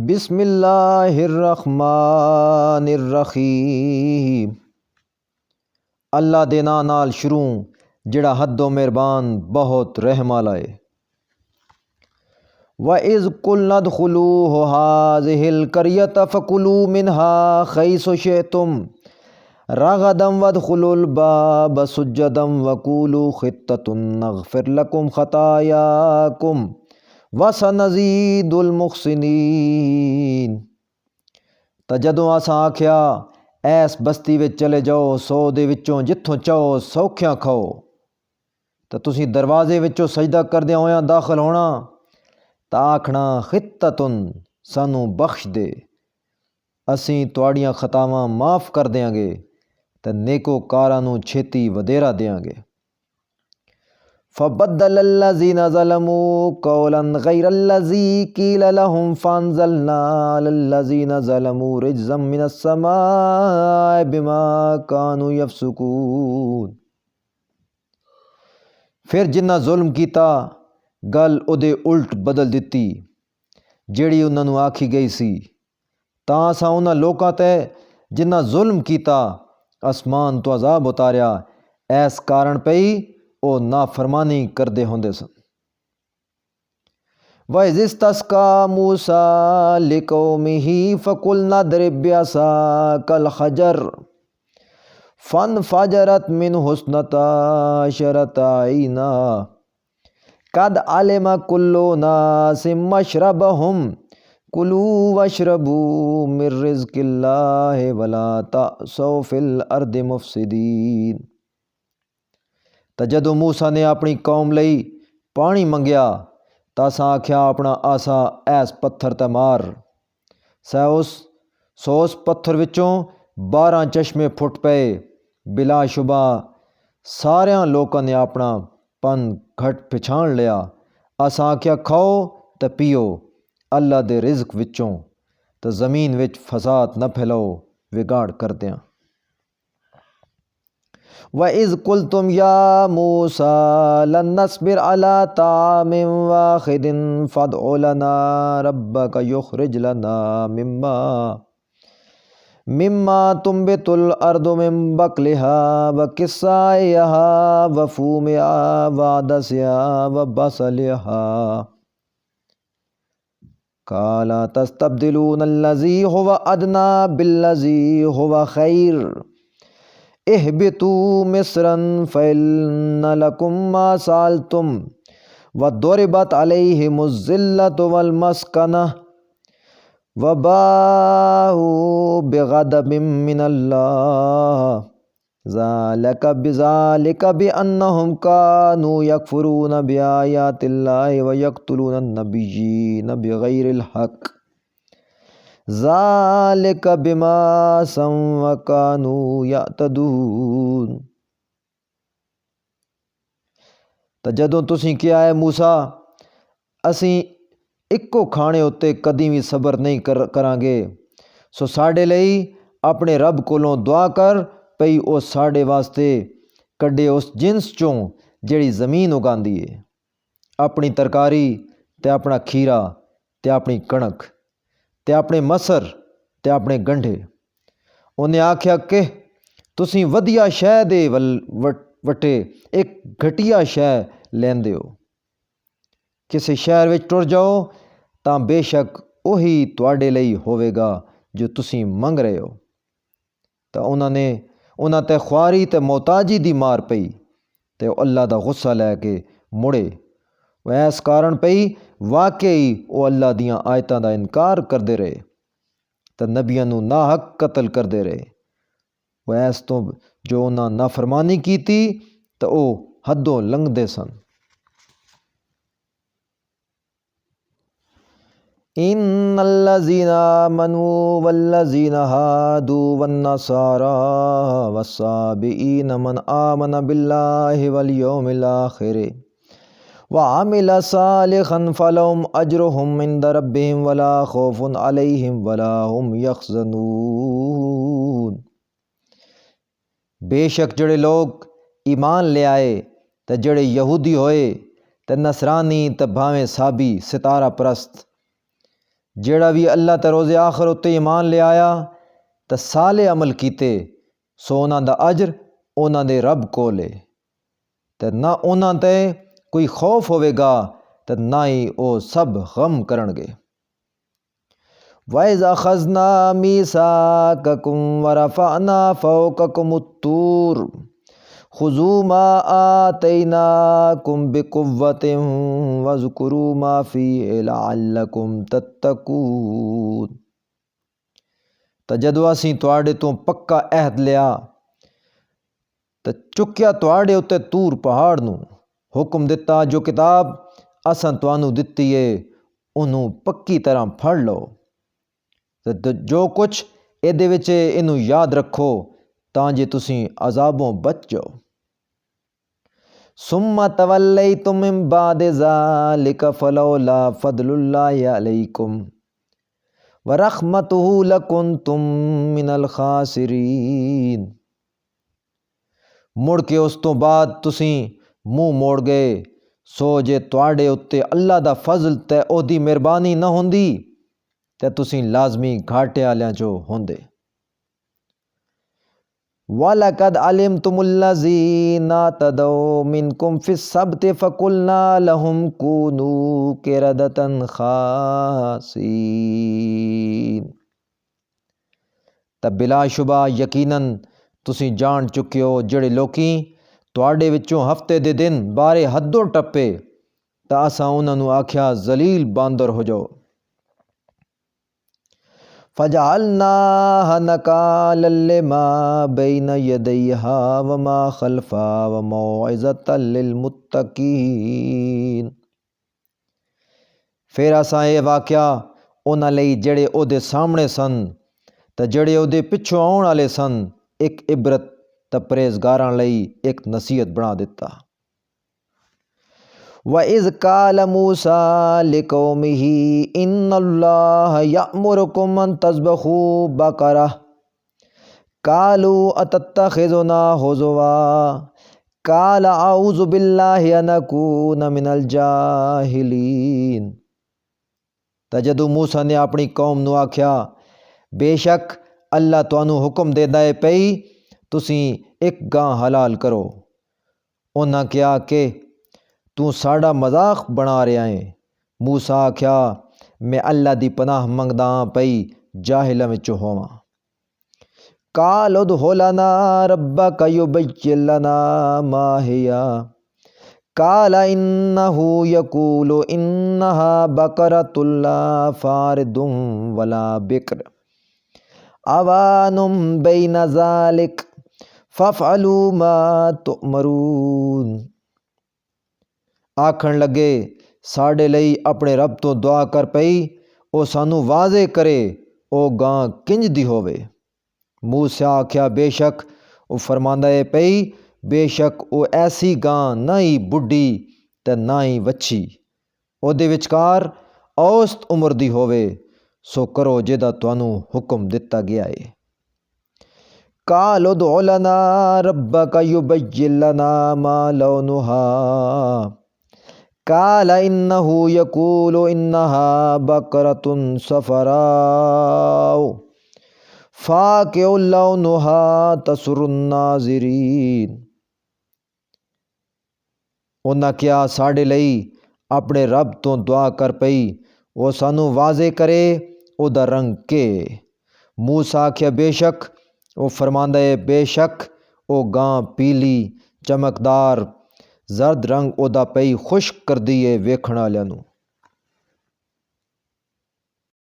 بسم اللہ الرحمن الرحیم۔ اللہ دے ناں نال شروع جڑا حد و مہربان بہت رحم والا ہے۔ وَإِذْ قُلْنَا ادْخُلُوا هَٰذِهِ الْقَرْيَةَ فَكُلُوا مِنْهَا حَيْثُ شِئْتُمْ رَغَدًا وَادْخُلُوا الْبَابَ سُجَّدًا وَقُولُوا حِطَّةٌ نَغْفِرْ لَكُمْ خَطَايَاكُمْ وَسَنَزِيدُ الْمُحْسِنِينَ۔ تا جدوں آساں آکھیا ایس بستی وچ چلے جاؤ، سو دے وچوں جتھوں چاہو سوکھیاں کھاؤ، تا تسی دروازے وچوں سجدہ کردیاں ہویاں داخل ہونا، تا آکھنا خطتن سانوں بخش دے، اسیں تواڈیاں خطاواں معاف کر دیاں گے تے نیکوکاراں نوں چھیتی ودیرا دیاں گے۔ فَبَدَّلَ الَّذِينَ ظَلَمُوا قَوْلًا غَيْرَ الَّذِي قِيلَ لَهُمْ فَأَنزَلْنَا عَلَى الَّذِينَ ظَلَمُوا رِجْزًا مِّنَ السَّمَاءِ بِمَا كَانُوا يَفْسُقُونَ۔ پھر جنہاں ظلم کیتا گل اودے الٹ بدل دتی جیڑی انہاں نوں آکھی گئی سی، تاں اساں انہاں لوکاں تے جنہاں ظلم کیتا آسمان تو عذاب اتاریا، ایس کارن پئی او نافرمانی کردے ہوندے سن۔ وَإِذِ اسْتَسْقَىٰ مُوسَىٰ لِقَوْمِهِ فَقُلْنَا اضْرِب بِّعَصَاكَ الْحَجَرَ فَانْفَجَرَتْ مِنْهُ اثْنَتَا عَشْرَةَ عَيْنًا قَدْ عَلِمَ كُلُّ أُنَاسٍ مَّشْرَبَهُمْ كُلُوا وَاشْرَبُوا مِن رِّزْقِ اللَّهِ وَلَا تَعْثَوْا فِي الْأَرْضِ مُفْسِدِينَ۔ تا جدوں موسیٰ نے اپنی قوم لئی پانی منگیا تا اساں آکھیا اپنا آسا ایس پتھر تے مار، سو اس پتھر وچوں 12 چشمے پھٹ پئے۔ بلا شبہ ساریاں لوکاں نے اپنا پن گھٹ پچھان لیا۔ اساں آکھیا کھاؤ تے پیو اللہ دے رزق وچوں، تے زمین وچ فساد نہ پھیلاؤ وگاڑ کردیاں۔ وَإِذْ قُلْتُمْ يَا مُوسَىٰ لَن نَّصْبِرَ عَلَىٰ طَعَامٍ وَاحِدٍ فَادْعُ لَنَا رَبَّكَ يُخْرِجْ لَنَا مِمَّا تُنبِتُ الْأَرْضُ مِن بَقْلِهَا وَقِثَّائِهَا وَفُومِهَا وَعَدَسِهَا وَبَصَلِهَا قَالَ تَسْتَبْدِلُونَ الَّذِي هُوَ أَدْنَىٰ بِالَّذِي هُوَ خَيْرٌ اهْبِطُوا مِصْرًا فَإِنَّ لَكُم مَّا سَأَلْتُمْ وَضُرِبَتْ عَلَيْهِمُ الذِّلَّةُ وَالْمَسْكَنَةُ وَبَاءُوا بِغَضَبٍ مِّنَ اللَّهِ ذَلِكَ بِأَنَّهُمْ كَانُوا يَكْفُرُونَ بِآيَاتِ اللَّهِ وَيَقْتُلُونَ النَّبِيِّينَ بِغَيْرِ الْحَقِّ ذَلِكَ بِمَا عَصَوا وَكَانُوا يَعْتَدُونَ۔ تا جدوں تُسیں کیا ہے موسیٰ اسیں اکو کھانے اُتے کدی بھی صبر نہیں کراں گے، سو ساڈے لئی اپنے رب کولوں دعا کر پئی او ساڈے واسطے کڈے اس جنس چوں جیڑی زمین اگاندی ہے، اپنی ترکاری تے اپنا کھیرا تے اپنی کنک تے اپنے مسر تے اپنے گنڈھے۔ انہیں آکھیا کہ تُسیں ودیا شے دے وٹے ایک گھٹیا شے لیندے ہو، کسی شہر وچ ٹر جاؤ تاں بے شک وہی تواڈے لئی ہوے گا جو تُسیں منگ رہے ہو۔ تا انہاں تے خواری تے محتاجی دی مار پئی تے اللہ دا غصہ لے کے مڑے، وہ ایس کارن پئی واقعی او اللہ دیاں آیتاں دا انکار کردے رہے تے نبیاں نوں ناحق قتل کردے رہے، وہ ایس تو جو انہاں نافرمانی کیتی تے او حدوں لنگھدے سن۔ ان الذین آمنوا والذین ہادوا والنصارى والصابئین من آمن باللہ والیوم الآخر وعمل صالحا فلہم اجرہم عند ربہم ولا خوف علیہم ولا ہم یحزنون۔ بے شک جڑے لوگ ایمان لے آئے تے جڑے یہودی ہوئے تے نصرانی تے بھاویں صابی ستارہ پرست، جیڑا بھی اللہ تے روز آخر اتے ایمان لے آیا تے صالح عمل کیتے سو انہاں دا اجر انہاں دے رب کولے تے نہ انہاں تے کوئی خوف ہوے گا تے نہ ہی او سب غم کرنگے۔ وَإِذْ أَخَذْنَا مِيثَاقَكُمْ وَرَفَعْنَا فَوْقَكُمُ الطُّورَ خُذُوا مَا آتَيْنَاكُمْ بِقُوَّةٍ وَاذْكُرُوا مَا فِيهِ لَعَلَّكُمْ تَتَّقُونَ۔ تا جدو اسیں تواڈے تو پکا عہد لیا تے چکیا تواڈے اتے طور پہاڑ نو، حکم دتا جو کتاب اساں توانوں دتی ہے انہوں پکی طرح پڑھ لو تے جو کچھ ایدے وچ انہوں یاد رکھو تاں جے تسیں عذابوں بچ جاؤ۔ ثم تولیتم من بعد ذلک فلولا فضل اللہ علیکم ورحمتہ لکنتم من الخاسرین۔ مڑ کے اس تو بعد تسیں منہ موڑ گئے سو جے تواڈے اتے اللہ دا فضل تے او دی مہربانی نہ ہوندی تے تسیں لازمی گھاٹے آلیاں چو ہوندے۔ وَلَقَدْ عَلِمْتُمُ الَّذِينَ اعْتَدَوْا مِنْكُمْ فِي السَّبْتِ فَقُلْنَا لَهُمْ كُونُوا قِرَدَةً خَاسِئِينَ۔ تب بلا شبہ یقیناً تسیں جان چکے ہو جڑے لوکیں تواڈے وچوں ہفتے دے دن بارے حدوں ٹپے تا اساں انہاں نوں آکھیا ذلیل باندر ہو جاؤ۔ فَجَعَلْنَاهَا نَكَالًا لِمَا بَيْنَ يَدَيْهَا وَمَا خَلْفَهَا وَمَوْعِظَةً لِلْمُتَّقِينَ۔ پھر اساں اے واقعہ انہاں لئی جڑے او دے سامنے سن تے جڑے او دے پچھوں آਉਣ والے سن ایک عبرت تے پرہیزگاراں لئی ایک نصیحت بنا دتا۔ وَإِذْ قَالَ مُوسَىٰ لِقَوْمِهِ إِنَّ اللَّهَ يَأْمُرُكُمْ أَن تَذْبَحُوا بَقَرَةً قَالُوا أَتَتَّخِذُنَا هُزُوًا قَالَ أَعُوذُ بِاللَّهِ أَنْ أَكُونَ مِنَ الْجَاهِلِينَ۔ تا جدو موسیٰ نے اپنی قوم نو آکھیا بے شک اللہ توانوں حکم دیندا ہے پئی تسیں ایک گاں حلال کرو۔ انہاں کہیا کہ تو ساڈا مذاق بنا رہا ہے۔ موسیٰ آکھیا میں اللہ دی پناہ منگدا ہاں پئی جاہلاں وچوں ہوواں۔ قال ادع لنا ربک یبین لنا ما ہی قال انہ یقول انہا بقرۃ لا فارض ولا بکر عوان بین ذلک فافعلوا ما تؤمرون۔ آکھن لگے ساڈے لئی اپنے رب تو دعا کر پئی او سانوں واضح کرے او گاں کنج دی ہووے۔ موسیٰ آکھیا بے شک او فرماندا ہے پئی بے شک او ایسی گاں نہ ہی بڈھی تے نہ ہی وچھی او دے وچکار اوسط عمر دی ہووے سو کرو جیدا توانوں حکم دتا گیا ہے۔ قال ادع لنا ربک یبین لنا ما لونہا قال انہ یقول انہا بقرۃ صفراء فاقع لونہا تسر الناظرین۔ انہاں کیا ساڈے لئی اپنے رب تو دعا کر پئی وہ سانوں واضح کرے او دا رنگ کے۔ موسیٰ آکھیا بے شک او فرماندا ہے بے شک او گاں پیلی چمکدار زرد رنگ او دا پئی خشک کر دیے ویکھن والیاں نوں۔